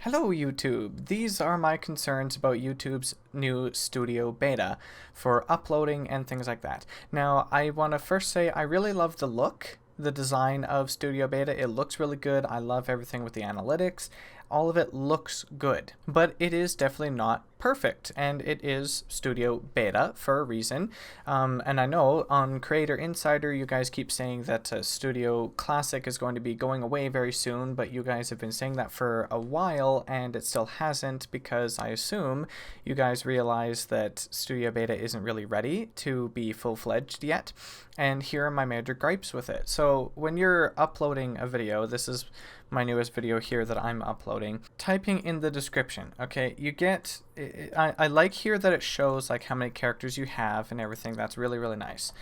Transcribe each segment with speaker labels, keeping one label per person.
Speaker 1: Hello YouTube! These are my concerns about YouTube's new Studio Beta for uploading and things like that. Now, I want to first say I really love the design of Studio Beta. It looks really good. I love everything with the analytics. All of it looks good, but it is definitely not perfect, and it is Studio Beta for a reason. And I know on Creator Insider you guys keep saying that Studio Classic is going to be going away very soon, but you guys have been saying that for a while and it still hasn't, because I assume you guys realize that Studio Beta isn't really ready to be full-fledged yet, and here are my major gripes with it. So when you're uploading a video, this is my newest video here that I'm uploading, typing in the description, okay, you get, I like here that it shows like how many characters you have and everything. That's really, really nice.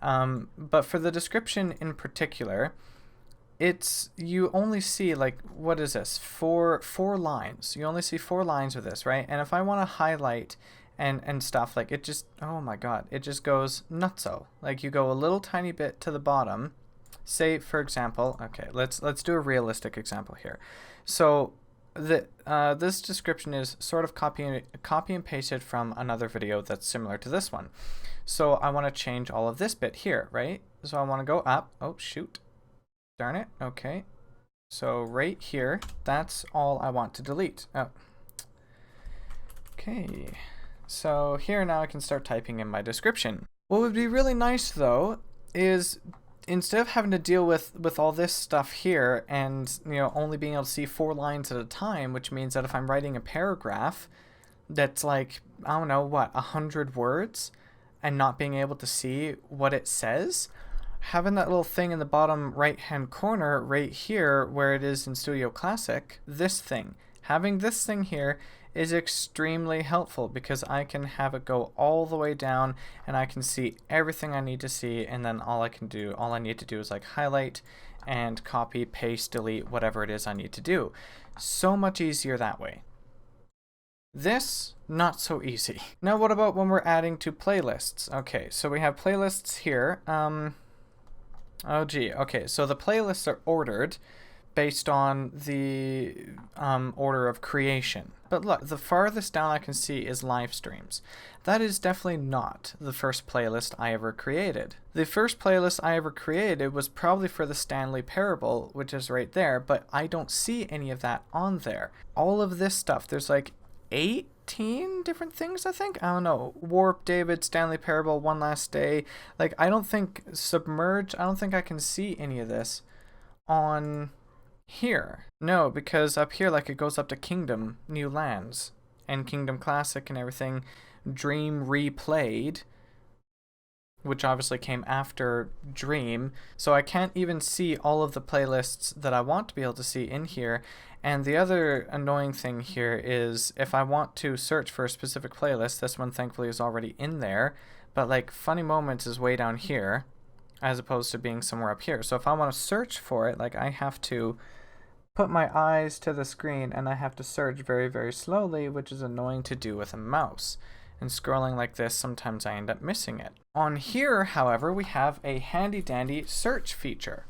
Speaker 1: But for the description in particular, you only see like, what is this, four lines. You only see 4 lines of this, right? And if I want to highlight and stuff, like it just, oh my god, it just goes nutso. Like you go a little tiny bit to the bottom. Say, for example, okay, let's do a realistic example here. So this description is sort of copy and pasted from another video that's similar to this one. So I want to change all of this bit here, right? So I want to go up. Oh, shoot. Darn it. Okay. So right here, that's all I want to delete. Oh. Okay. So here now I can start typing in my description. What would be really nice though is, instead of having to deal with all this stuff here and, you know, only being able to see 4 lines at a time, which means that if I'm writing a paragraph that's like, I don't know, what, 100 words, and not being able to see what it says, having that little thing in the bottom right hand corner right here where it is in Studio Classic, this thing, having this thing here is extremely helpful, because I can have it go all the way down and I can see everything I need to see, and then all I need to do is like highlight and copy, paste, delete, whatever it is I need to do. So much easier that way. This, not so easy. Now what about when we're adding to playlists? Okay, so we have playlists here. Oh gee, okay, so the playlists are ordered based on the order of creation. But look, the farthest down I can see is live streams. That is definitely not the first playlist I ever created. The first playlist I ever created was probably for the Stanley Parable, which is right there, but I don't see any of that on there. All of this stuff, there's like 18 different things, I think? I don't know. Warp, David, Stanley Parable, One Last Day. Like, I don't think Submerge, I don't think I can see any of this on here. No, because up here, like, it goes up to Kingdom, New Lands, and Kingdom Classic and everything. Dream Replayed, which obviously came after Dream, so I can't even see all of the playlists that I want to be able to see in here. And the other annoying thing here is, if I want to search for a specific playlist, this one thankfully is already in there, but like Funny Moments is way down here, as opposed to being somewhere up here. So if I want to search for it, like I have to put my eyes to the screen and I have to search very, very slowly, which is annoying to do with a mouse. And scrolling like this, sometimes I end up missing it. On here, however, we have a handy dandy search feature.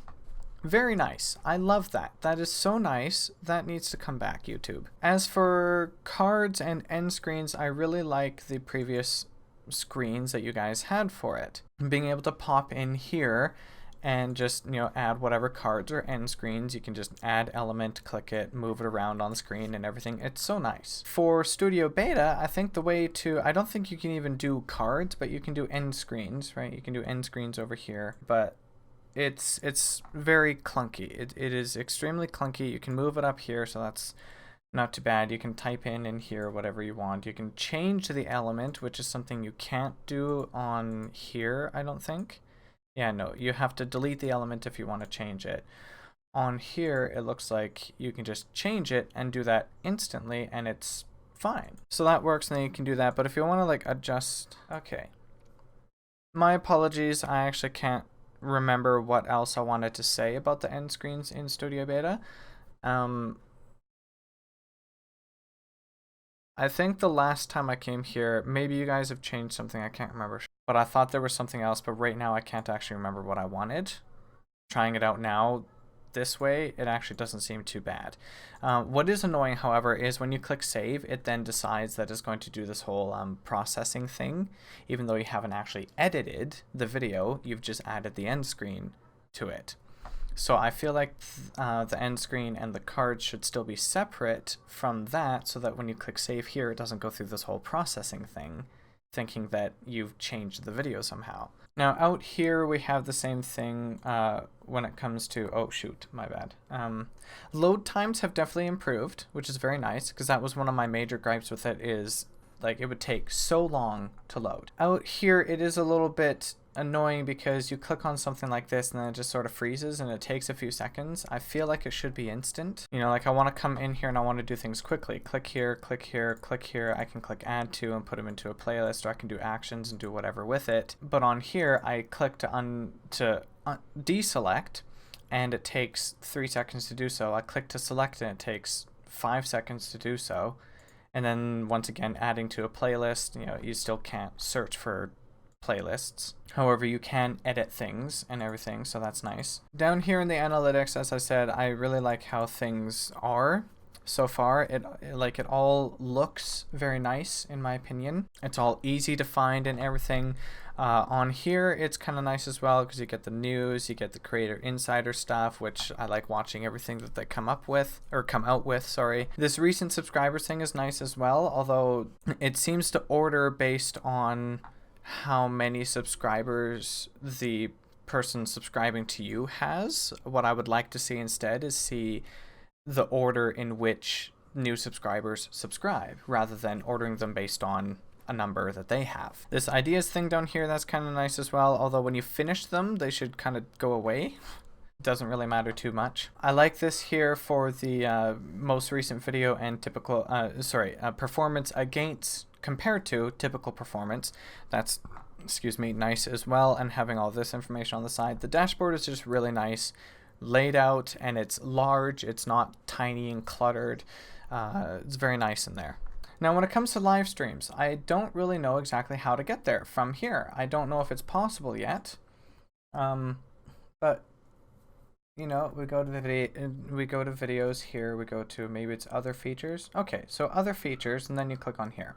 Speaker 1: Very nice. I love that. That is so nice. That needs to come back, YouTube. As for cards and end screens, I really like the previous screens that you guys had for it. Being able to pop in here and just, you know, add whatever cards or end screens. You can just add element, click it, move it around on the screen and everything. It's so nice. For Studio Beta, I think the way to, I don't think you can even do cards, but you can do end screens, right? You can do end screens over here, but it's very clunky. It is extremely clunky. You can move it up here, so that's not too bad. You can type in here whatever you want. You can change the element, which is something you can't do on here, I don't think. Yeah, no, you have to delete the element if you want to change it. On here, it looks like you can just change it and do that instantly, and it's fine. So that works, and then you can do that. But if you want to like adjust, okay. My apologies, I actually can't remember what else I wanted to say about the end screens in Studio Beta. I think the last time I came here, maybe you guys have changed something, I can't remember. But I thought there was something else, but right now I can't actually remember what I wanted. Trying it out now, this way, it actually doesn't seem too bad. What is annoying, however, is when you click save, it then decides that it's going to do this whole processing thing. Even though you haven't actually edited the video, you've just added the end screen to it. So I feel like the end screen and the cards should still be separate from that, so that when you click save here, it doesn't go through this whole processing thing, thinking that you've changed the video somehow. Now out here we have the same thing when it comes to, oh shoot, my bad. Load times have definitely improved, which is very nice, because that was one of my major gripes with it, is like it would take so long to load. Out here it is a little bit annoying because you click on something like this and then it just sort of freezes and it takes a few seconds. I feel like it should be instant. You know, like I want to come in here and I want to do things quickly. Click here, click here, click here. I can click add to and put them into a playlist, or I can do actions and do whatever with it. But on here I click to deselect and it takes 3 seconds to do so. I click to select and it takes 5 seconds to do so. And then once again, adding to a playlist, you know, you still can't search for playlists. However, you can edit things and everything, so that's nice. Down here in the analytics, as I said, I really like how things are so far. It all looks very nice in my opinion. It's all easy to find and everything. On here, it's kind of nice as well because you get the news, you get the creator insider stuff, which I like watching everything that they come out with. Sorry. This recent subscribers thing is nice as well, although it seems to order based on how many subscribers the person subscribing to you has. What I would like to see instead is see the order in which new subscribers subscribe, rather than ordering them based on a number that they have. This ideas thing down here, that's kind of nice as well, although when you finish them, they should kind of go away. It doesn't really matter too much. I like this here for the most recent video and typical, performance against compared to typical performance. That's, excuse me, nice as well, and having all this information on the side. The dashboard is just really nice laid out, and it's large, it's not tiny and cluttered. It's very nice in there. Now when it comes to live streams, I don't really know exactly how to get there from here. I don't know if it's possible yet, but you know, we go to videos here, we go to, maybe it's other features. Okay, so other features, and then you click on here.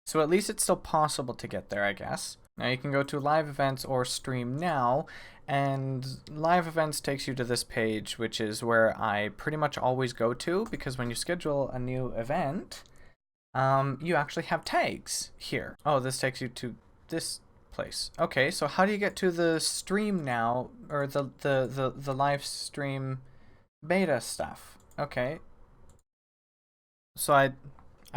Speaker 1: So at least it's still possible to get there, I guess. Now you can go to live events or stream now, and live events takes you to this page, which is where I pretty much always go to, because when you schedule a new event, you actually have tags here. Oh, this takes you to this place. Okay, so how do you get to the stream now, or the live stream beta stuff? Okay. So I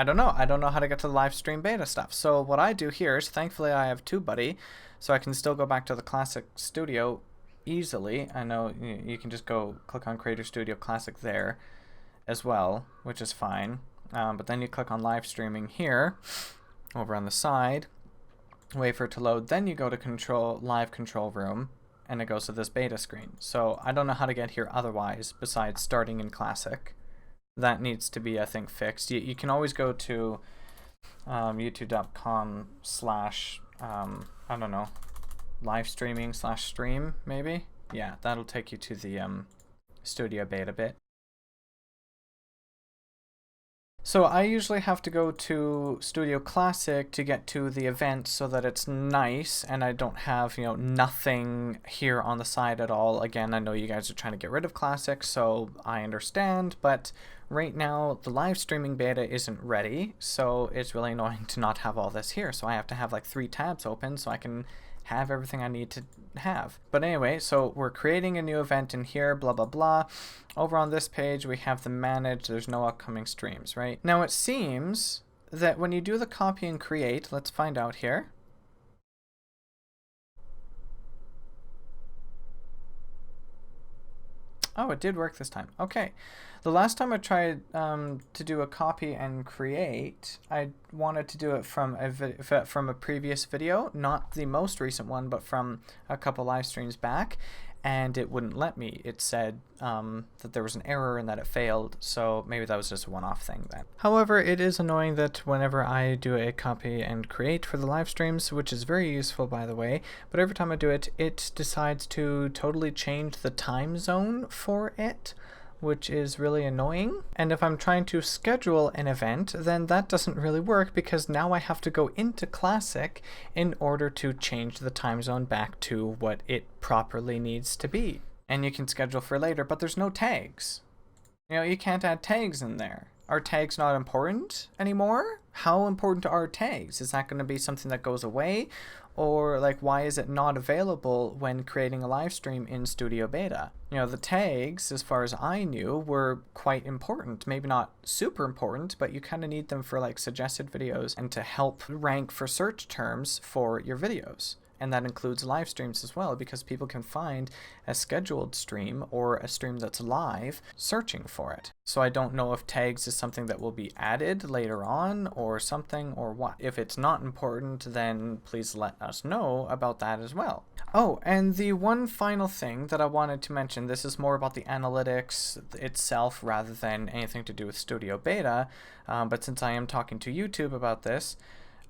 Speaker 1: don't know. I don't know how to get to the live stream beta stuff. So what I do here is, thankfully I have TubeBuddy, so I can still go back to the Classic Studio easily. I know you can just go click on Creator Studio Classic there as well, which is fine. But then you click on live streaming here, over on the side, wait for it to load, then you go to live control room, and it goes to this beta screen. So I don't know how to get here otherwise, besides starting in Classic. That needs to be, I think, fixed. You can always go to youtube.com/ I don't know, live streaming / stream, maybe? Yeah, that'll take you to the studio beta bit. So I usually have to go to Studio Classic to get to the event so that it's nice and I don't have, you know, nothing here on the side at all. Again, I know you guys are trying to get rid of Classic, so I understand, but right now the live streaming beta isn't ready, so it's really annoying to not have all this here. So I have to have like 3 tabs open so I can have everything I need to have. But anyway, so we're creating a new event in here, blah blah blah. Over on this page we have the manage, there's no upcoming streams, right? Now it seems that when you do the copy and create, let's find out here. Oh, it did work this time. Okay. The last time I tried to do a copy and create, I wanted to do it from a previous video, not the most recent one, but from a couple live streams back. and it wouldn't let me. It said that there was an error and that it failed, so maybe that was just a one-off thing then. However, it is annoying that whenever I do a copy and create for the live streams, which is very useful by the way, but every time I do it, it decides to totally change the time zone for it, which is really annoying. And if I'm trying to schedule an event, then that doesn't really work because now I have to go into Classic in order to change the time zone back to what it properly needs to be. And you can schedule for later, but there's no tags. You know, you can't add tags in there. Are tags not important anymore? How important are tags? Is that going to be something that goes away? Or like, why is it not available when creating a live stream in Studio Beta? You know, the tags, as far as I knew, were quite important. Maybe not super important, but you kind of need them for like suggested videos and to help rank for search terms for your videos. And that includes live streams as well, because people can find a scheduled stream or a stream that's live searching for it. So I don't know if tags is something that will be added later on or something, or what. If it's not important, then please let us know about that as well. Oh, and the one final thing that I wanted to mention, this is more about the analytics itself rather than anything to do with Studio Beta, but since I am talking to YouTube about this,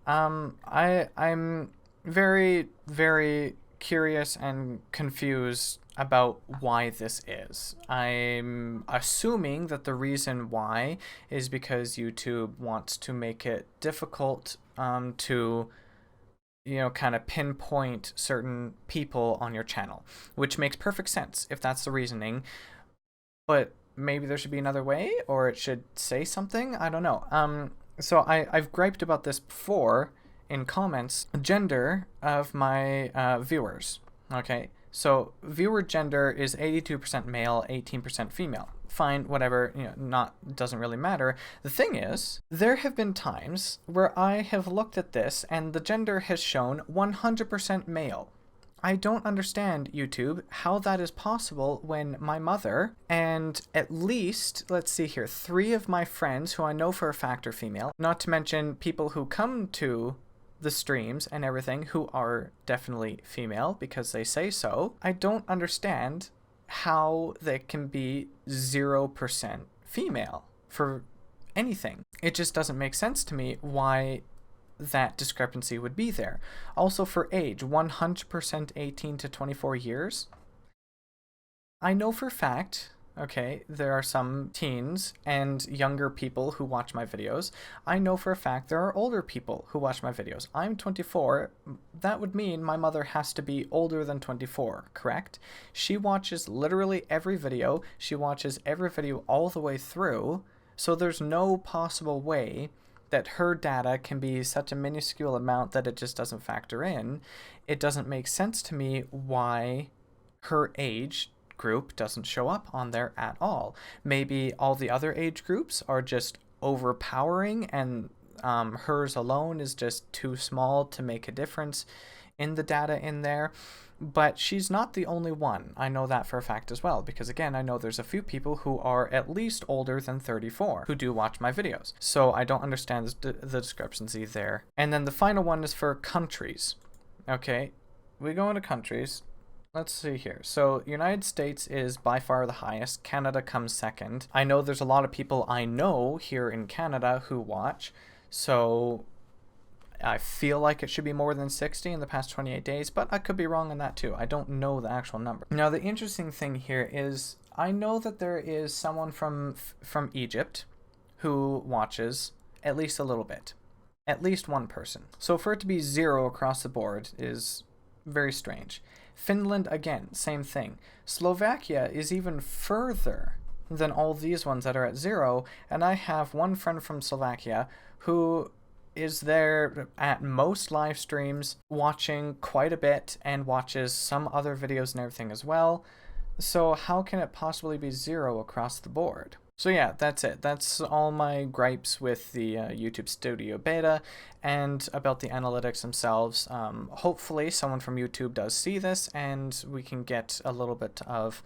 Speaker 1: I'm very, very curious and confused about why this is. I'm assuming that the reason why is because YouTube wants to make it difficult to, you know, kind of pinpoint certain people on your channel, which makes perfect sense if that's the reasoning. But maybe there should be another way, or it should say something. I don't know. So I've griped about this before in comments. Gender of my viewers. Okay, so viewer gender is 82% male, 18% female. Fine, whatever, you know, doesn't really matter. The thing is, there have been times where I have looked at this and the gender has shown 100% male. I don't understand, YouTube, how that is possible when my mother and at least, let's see here, 3 of my friends who I know for a fact are female, not to mention people who come to the streams and everything who are definitely female because they say so. I don't understand how they can be 0% female for anything. It just doesn't make sense to me why that discrepancy would be there. Also for age, 100% 18 to 24 years. I know for a fact, okay, there are some teens and younger people who watch my videos. I know for a fact there are older people who watch my videos. I'm 24. That would mean my mother has to be older than 24, correct? She watches literally every video. She watches every video all the way through. So there's no possible way that her data can be such a minuscule amount that it just doesn't factor in. It doesn't make sense to me why her age group doesn't show up on there at all. Maybe all the other age groups are just overpowering and hers alone is just too small to make a difference in the data in there. But she's not the only one. I know that for a fact as well, because again, I know there's a few people who are at least older than 34 who do watch my videos. So I don't understand the discrepancy there. And then the final one is for countries. Okay, we go into countries. Let's see here. So United States is by far the highest. Canada comes second. I know there's a lot of people I know here in Canada who watch. So I feel like it should be more than 60 in the past 28 days, but I could be wrong on that too. I don't know the actual number. Now, the interesting thing here is I know that there is someone from Egypt who watches at least a little bit. At least one person. So for it to be 0 across the board is very strange. Finland, again, same thing. Slovakia is even further than all these ones that are at 0, and I have one friend from Slovakia who is there at most live streams, watching quite a bit, and watches some other videos and everything as well. So how can it possibly be 0 across the board? So yeah, that's it. That's all my gripes with the YouTube Studio Beta and about the analytics themselves. Hopefully someone from YouTube does see this and we can get a little bit of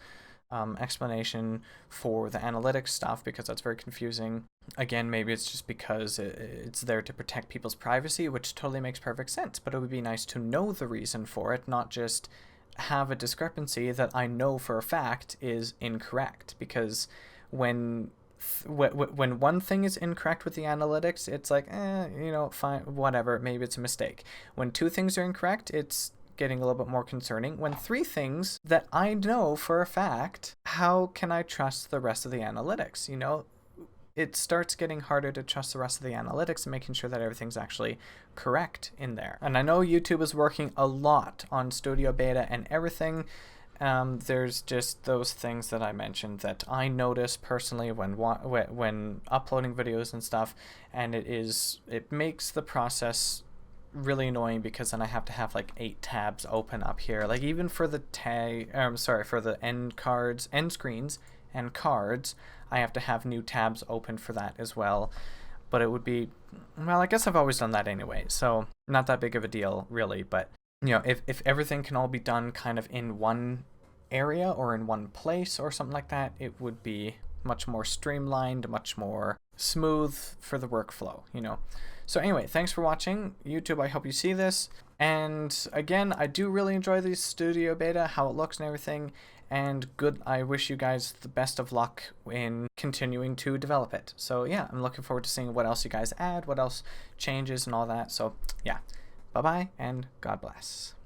Speaker 1: explanation for the analytics stuff, because that's very confusing. Again, maybe it's just because it's there to protect people's privacy, which totally makes perfect sense, but it would be nice to know the reason for it, not just have a discrepancy that I know for a fact is incorrect, because when when one thing is incorrect with the analytics, it's like, you know, fine, whatever, maybe it's a mistake. When two things are incorrect, it's getting a little bit more concerning. When three things that I know for a fact, how can I trust the rest of the analytics? You know, it starts getting harder to trust the rest of the analytics and making sure that everything's actually correct in there. And I know YouTube is working a lot on Studio Beta and everything. There's just those things that I mentioned that I notice personally when uploading videos and stuff, and it makes the process really annoying, because then I have to have like 8 tabs open up here. Like even for the for the end screens and cards, I have to have new tabs open for that as well. But it would be, well, I guess I've always done that anyway, so not that big of a deal really. But you know, if everything can all be done kind of in one area or in one place or something like that, it would be much more streamlined, much more smooth for the workflow, you know. So anyway, thanks for watching. YouTube, I hope you see this. And again, I do really enjoy the Studio Beta, how it looks and everything. And I wish you guys the best of luck in continuing to develop it. So yeah, I'm looking forward to seeing what else you guys add, what else changes and all that. So yeah, bye-bye and God bless.